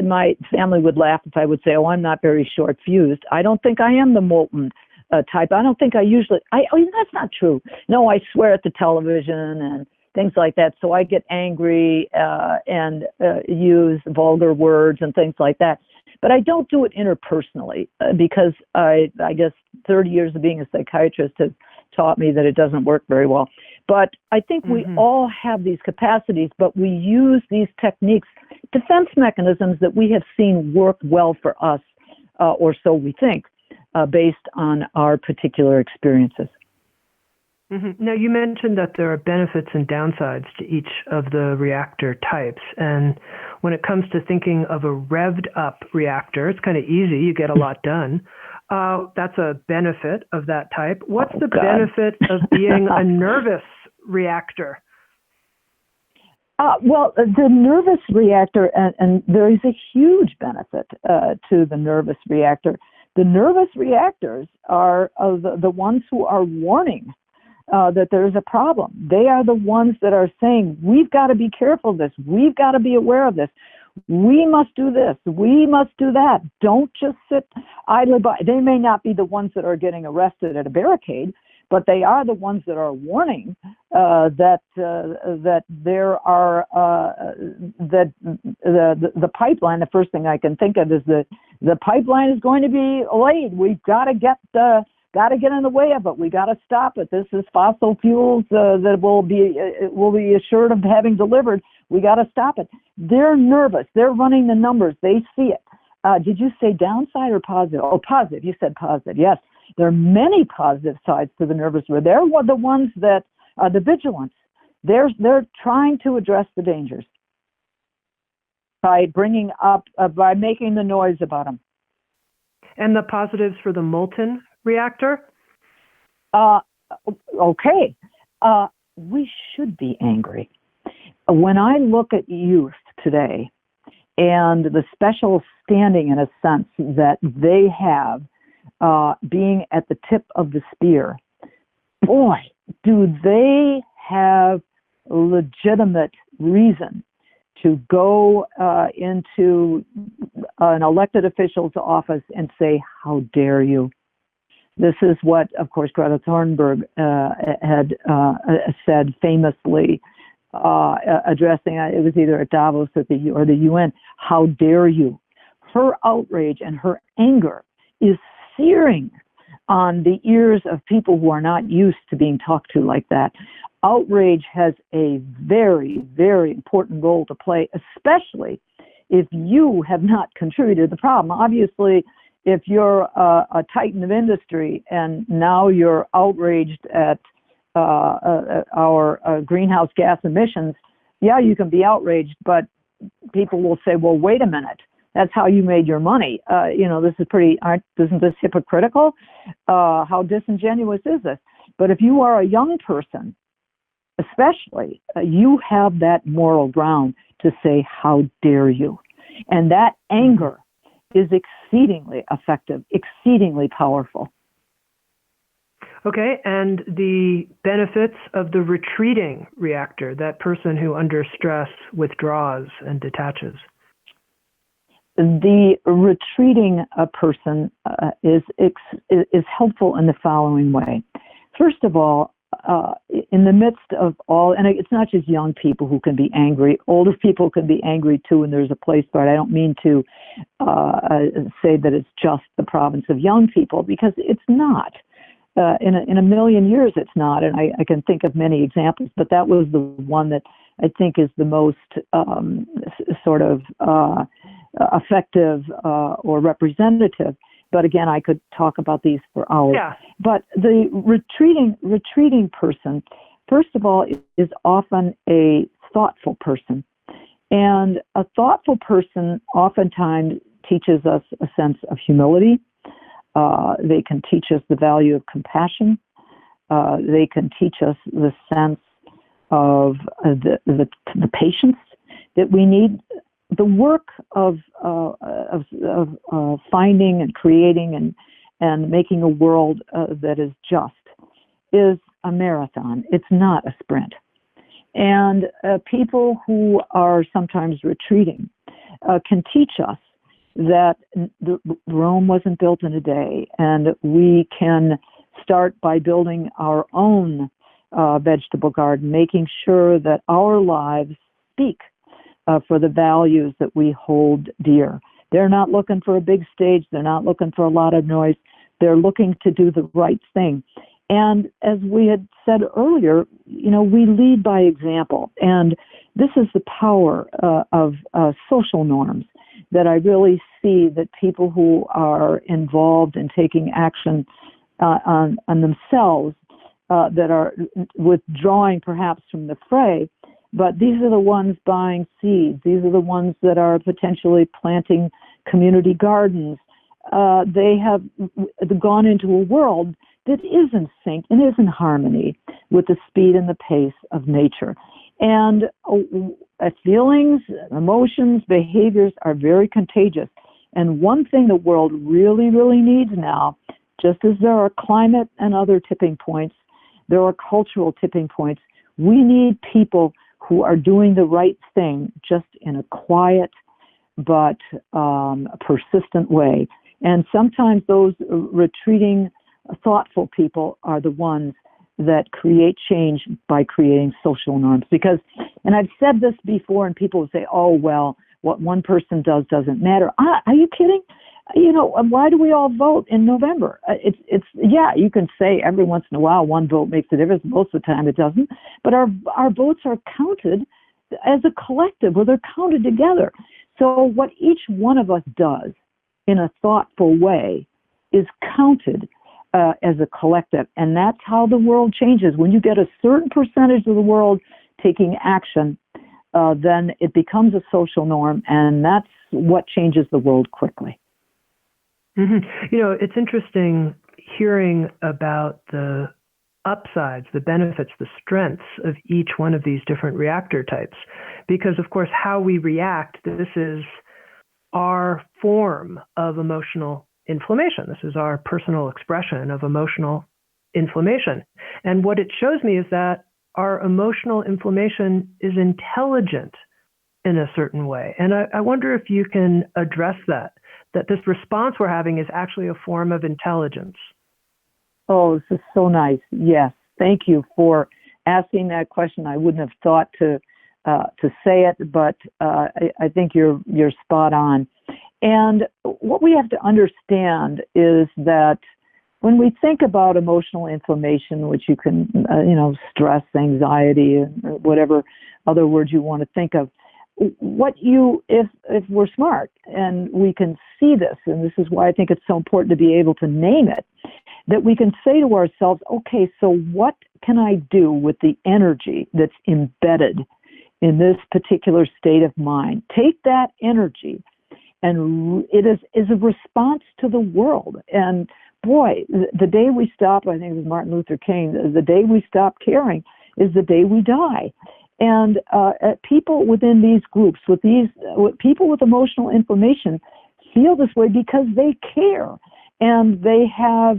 my family would laugh if I would say, oh, I'm not very short-fused. I don't think I am the molten type. I don't think I usually, that's not true. No, I swear at the television and things like that. So I get angry and use vulgar words and things like that. But I don't do it interpersonally because I guess 30 years of being a psychiatrist has taught me that it doesn't work very well. But I think we all have these capacities, but we use these techniques, defense mechanisms that we have seen work well for us, or so we think, based on our particular experiences. Now, you mentioned that there are benefits and downsides to each of the reactor types. And when it comes to thinking of a revved up reactor, it's kind of easy. You get a lot done. That's a benefit of that type. What's the benefit of being a nervous reactor? Well, the nervous reactor, and there is a huge benefit to the nervous reactor. The nervous reactors are the ones who are warning that there's a problem. They are the ones that are saying, we've got to be careful of this. We've got to be aware of this. We must do this. We must do that. Don't just sit idly by. They may not be the ones that are getting arrested at a barricade, but they are the ones that are warning that there are that the pipeline. The first thing I can think of is that the pipeline is going to be laid. We've got to get in the way of it. We got to stop it. This is fossil fuels that will be assured of having delivered. We got to stop it. They're nervous. They're running the numbers. They see it. Did you say downside or positive? Oh, positive. You said positive. Yes. There are many positive sides to the nervous. They're the ones that the vigilance. They're trying to address the dangers by bringing up by making the noise about them. And the positives for the molten reactor? Okay. We should be angry. When I look at youth today and the special standing, in a sense, that they have being at the tip of the spear, boy, do they have legitimate reason to go into an elected official's office and say, how dare you? This is what, of course, Greta Thunberg had said famously, addressing, it was either at Davos or the UN, how dare you? Her outrage and her anger is searing on the ears of people who are not used to being talked to like that. Outrage has a very, very important role to play, especially if you have not contributed to the problem. Obviously, if you're a titan of industry and now you're outraged at our greenhouse gas emissions, yeah, you can be outraged, but people will say, well, wait a minute. That's how you made your money. This is isn't this hypocritical? How disingenuous is this? But if you are a young person, especially, you have that moral ground to say, how dare you? And that anger is exceedingly effective, exceedingly powerful. Okay, and the benefits of the retreating reactor, that person who under stress withdraws and detaches. The retreating person is helpful in the following way. First of all, in the midst of all, and it's not just young people who can be angry, older people can be angry too, and there's a place for it. I don't mean to say that it's just the province of young people, because it's not. In a million years, it's not, and I can think of many examples, but that was the one that I think is the most sort of effective or representative. But again, I could talk about these for hours. Yeah. But the retreating person, first of all, is often a thoughtful person. And a thoughtful person oftentimes teaches us a sense of humility. They can teach us the value of compassion. They can teach us the sense of the patience that we need. The work of finding and creating and making a world that is just is a marathon. It's not a sprint. And people who are sometimes retreating can teach us that Rome wasn't built in a day, and we can start by building our own vegetable garden, making sure that our lives speak for the values that we hold dear. They're not looking for a big stage. They're not looking for a lot of noise. They're looking to do the right thing. And as we had said earlier, we lead by example. And this is the power of social norms that I really see, that people who are involved in taking action on themselves, that are withdrawing perhaps from the fray, but these are the ones buying seeds. These are the ones that are potentially planting community gardens. They have gone into a world that is in sync and is in harmony with the speed and the pace of nature. And feelings, emotions, behaviors are very contagious. And one thing the world really, really needs now, just as there are climate and other tipping points, there are cultural tipping points. We need people who are doing the right thing just in a quiet but persistent way. And sometimes those retreating, thoughtful people are the ones that create change by creating social norms. Because, and I've said this before, and people will say, oh, well, what one person does doesn't matter. Are you kidding? Why do we all vote in November? It's you can say every once in a while one vote makes a difference. Most of the time it doesn't. But our votes are counted as a collective, or they're counted together. So what each one of us does in a thoughtful way is counted as a collective. And that's how the world changes. When you get a certain percentage of the world taking action, then it becomes a social norm, and that's what changes the world quickly. Mm-hmm. It's interesting hearing about the upsides, the benefits, the strengths of each one of these different reactor types, because, of course, how we react, this is our form of emotional inflammation. This is our personal expression of emotional inflammation. And what it shows me is that our emotional inflammation is intelligent in a certain way. And I wonder if you can address that this response we're having is actually a form of intelligence. Oh, this is so nice. Yes. Thank you for asking that question. I wouldn't have thought to say it, but I think you're spot on. And what we have to understand is that when we think about emotional inflammation, which you can, stress, anxiety, or whatever other words you want to think of, if we're smart and we can see this, and this is why I think it's so important to be able to name it, that we can say to ourselves, okay, so what can I do with the energy that's embedded in this particular state of mind? Take that energy, and it is a response to the world. And boy, the day we stop, I think it was Martin Luther King, the day we stop caring is the day we die. And people within these groups, people with emotional inflammation, feel this way because they care, and they have,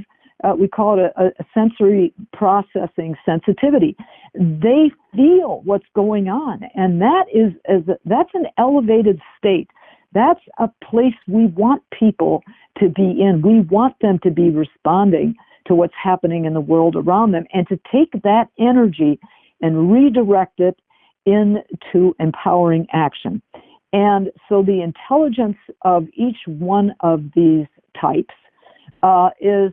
we call it a sensory processing sensitivity. They feel what's going on, and that's an elevated state. That's a place we want people to be in. We want them to be responding to what's happening in the world around them, and to take that energy and redirect it into empowering action. And so the intelligence of each one of these types is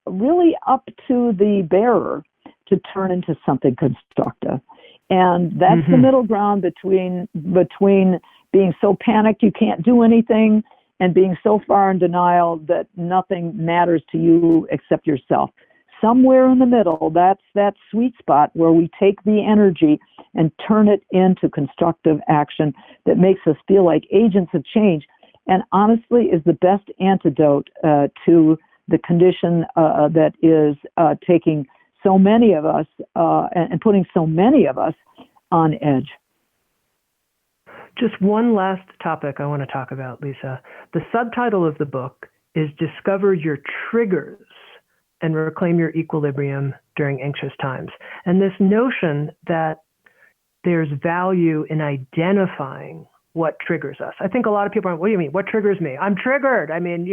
really up to the bearer to turn into something constructive. And that's the middle ground between being so panicked you can't do anything and being so far in denial that nothing matters to you except yourself. Somewhere in the middle, that's that sweet spot where we take the energy and turn it into constructive action that makes us feel like agents of change, and honestly is the best antidote to the condition that is taking so many of us and putting so many of us on edge. Just one last topic I want to talk about, Lisa. The subtitle of the book is Discover Your Triggers and Reclaim Your Equilibrium During Anxious Times. And this notion that there's value in identifying what triggers us. I think a lot of people are, what do you mean? What triggers me? I'm triggered. I mean,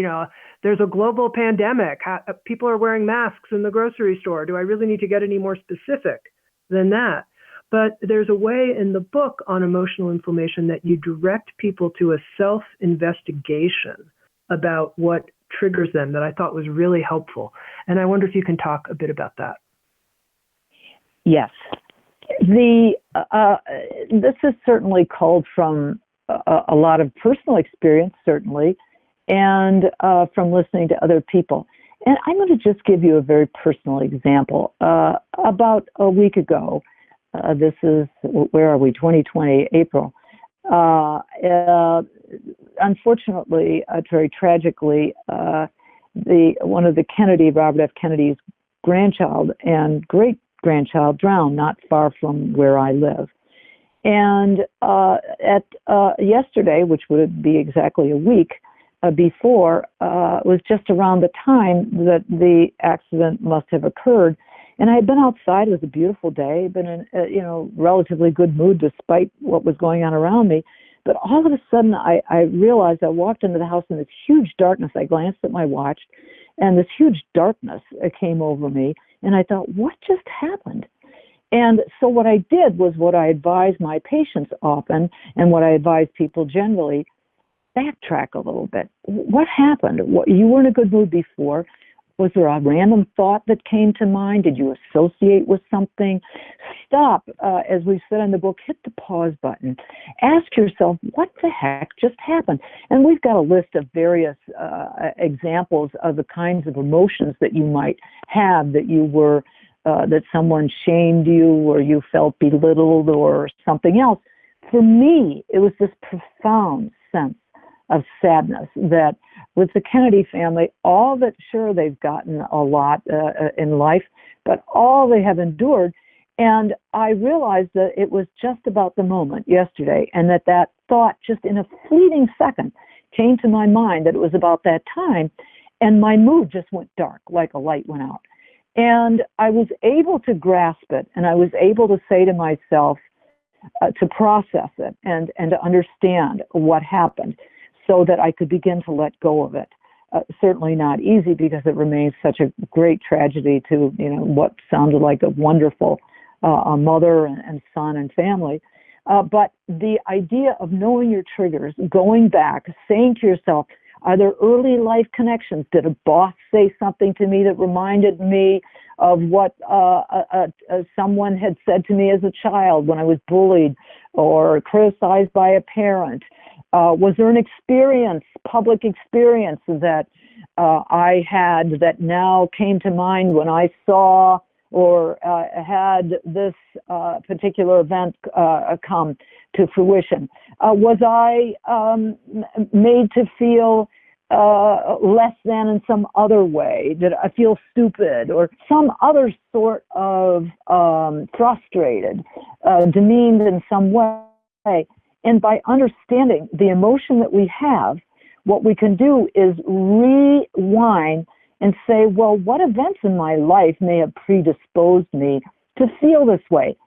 there's a global pandemic. People are wearing masks in the grocery store. Do I really need to get any more specific than that? But there's a way in the book on emotional inflammation that you direct people to a self-investigation about what triggers them that I thought was really helpful. And I wonder if you can talk a bit about that. Yes. This is certainly called from a lot of personal experience, certainly, and from listening to other people. And I'm going to just give you a very personal example. About a week ago, this is, where are we, 2020, April. Unfortunately, very tragically, one of the Robert F. Kennedy's grandchild and great-grandchild drowned not far from where I live. And at yesterday, which would be exactly a week before, was just around the time that the accident must have occurred. And I had been outside. It was a beautiful day, been in relatively good mood despite what was going on around me. But all of a sudden, I realized I walked into the house in this huge darkness. I glanced at my watch, and this huge darkness came over me. And I thought, what just happened? And so what I did was what I advise my patients often, and what I advise people generally, backtrack a little bit. What happened? You were in a good mood before. Was there a random thought that came to mind? Did you associate with something? Stop, as we said in the book, hit the pause button. Ask yourself, what the heck just happened? And we've got a list of various examples of the kinds of emotions that you might have that you were, that someone shamed you or you felt belittled or something else. For me, it was this profound sense of sadness that with the Kennedy family, all that, sure, they've gotten a lot in life, but all they have endured. And I realized that it was just about the moment yesterday, and that thought just in a fleeting second came to my mind that it was about that time, and my mood just went dark, like a light went out. And I was able to grasp it, and I was able to say to myself, to process it and to understand what happened, so that I could begin to let go of it. Certainly not easy, because it remains such a great tragedy to what sounded like a wonderful mother and son and family. But the idea of knowing your triggers, going back, saying to yourself, are there early life connections? Did a boss say something to me that reminded me of what someone had said to me as a child when I was bullied or criticized by a parent? Was there an experience, public experience that I had that now came to mind when I saw or had this particular event come to fruition? Was I made to feel less than in some other way? Did I feel stupid or some other sort of frustrated, demeaned in some way? And by understanding the emotion that we have, what we can do is rewind and say, well, what events in my life may have predisposed me to feel this way?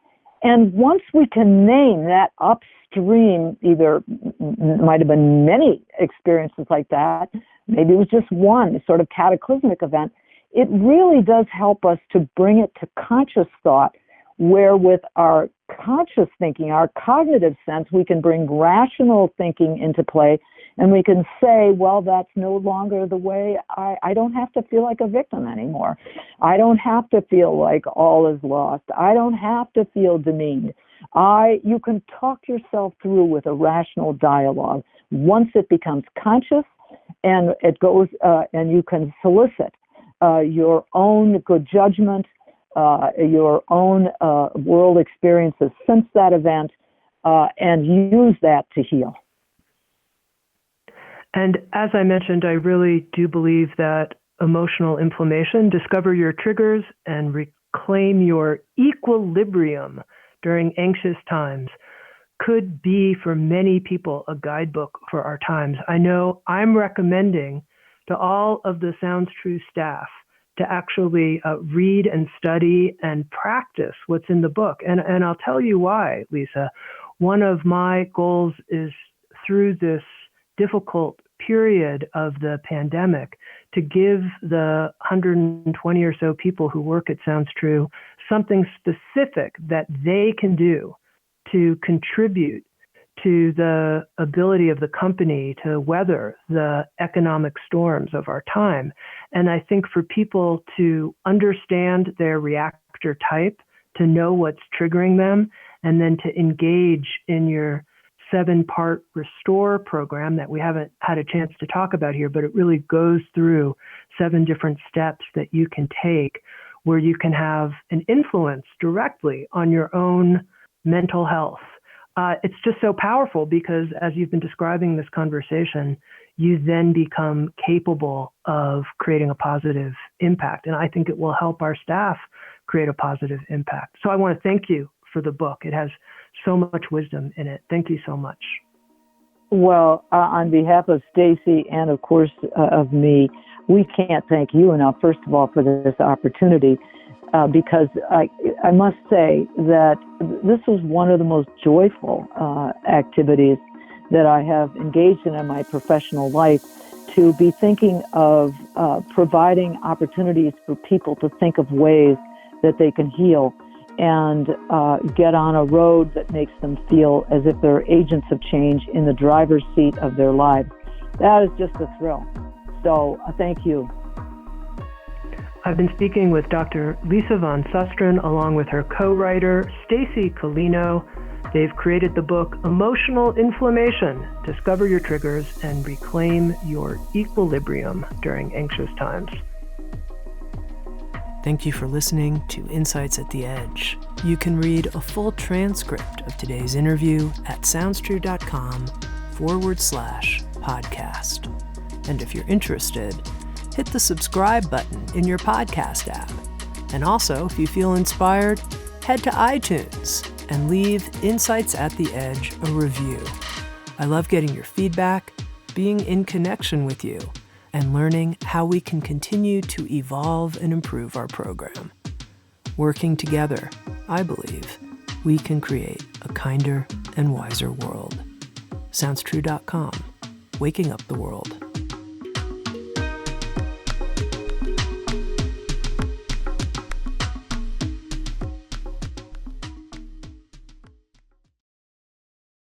And once we can name that upstream, either might have been many experiences like that, maybe it was just one sort of cataclysmic event, it really does help us to bring it to conscious thought, where with our conscious thinking, our cognitive sense, we can bring rational thinking into play, and we can say, well, that's no longer the way. I don't have to feel like a victim anymore. I don't have to feel like all is lost. I don't have to feel demeaned. You can talk yourself through with a rational dialogue. Once it becomes conscious, and it goes, and you can solicit your own good judgment, your own world experiences since that event, and use that to heal. And as I mentioned, I really do believe that emotional inflammation, discover your triggers, and reclaim your equilibrium during anxious times could be, for many people, a guidebook for our times. I know I'm recommending to all of the Sounds True staff to actually read and study and practice what's in the book. And I'll tell you why, Lisa. One of my goals is, through this difficult period of the pandemic, to give the 120 or so people who work at Sounds True something specific that they can do to contribute to the ability of the company to weather the economic storms of our time. And I think for people to understand their reactor type, to know what's triggering them, and then to engage in your 7-part Restore program that we haven't had a chance to talk about here, but it really goes through 7 different steps that you can take where you can have an influence directly on your own mental health. It's just so powerful because, as you've been describing this conversation, you then become capable of creating a positive impact. And I think it will help our staff create a positive impact. So I want to thank you for the book. It has so much wisdom in it. Thank you so much. Well, on behalf of Stacey and, of course, of me, we can't thank you enough, first of all, for this opportunity, because I must say that this was one of the most joyful activities that I have engaged in my professional life, to be thinking of providing opportunities for people to think of ways that they can heal and get on a road that makes them feel as if they're agents of change in the driver's seat of their lives. That is just a thrill. So thank you. I've been speaking with Dr. Lise Van Susteren along with her co-writer, Stacey Colino. They've created the book Emotional Inflammation, Discover Your Triggers and Reclaim Your Equilibrium During Anxious Times. Thank you for listening to Insights at the Edge. You can read a full transcript of today's interview at soundstrue.com/podcast. And if you're interested, hit the subscribe button in your podcast app. And also, if you feel inspired, head to iTunes and leave Insights at the Edge a review. I love getting your feedback, being in connection with you, and learning how we can continue to evolve and improve our program. Working together, I believe, we can create a kinder and wiser world. SoundsTrue.com, waking up the world.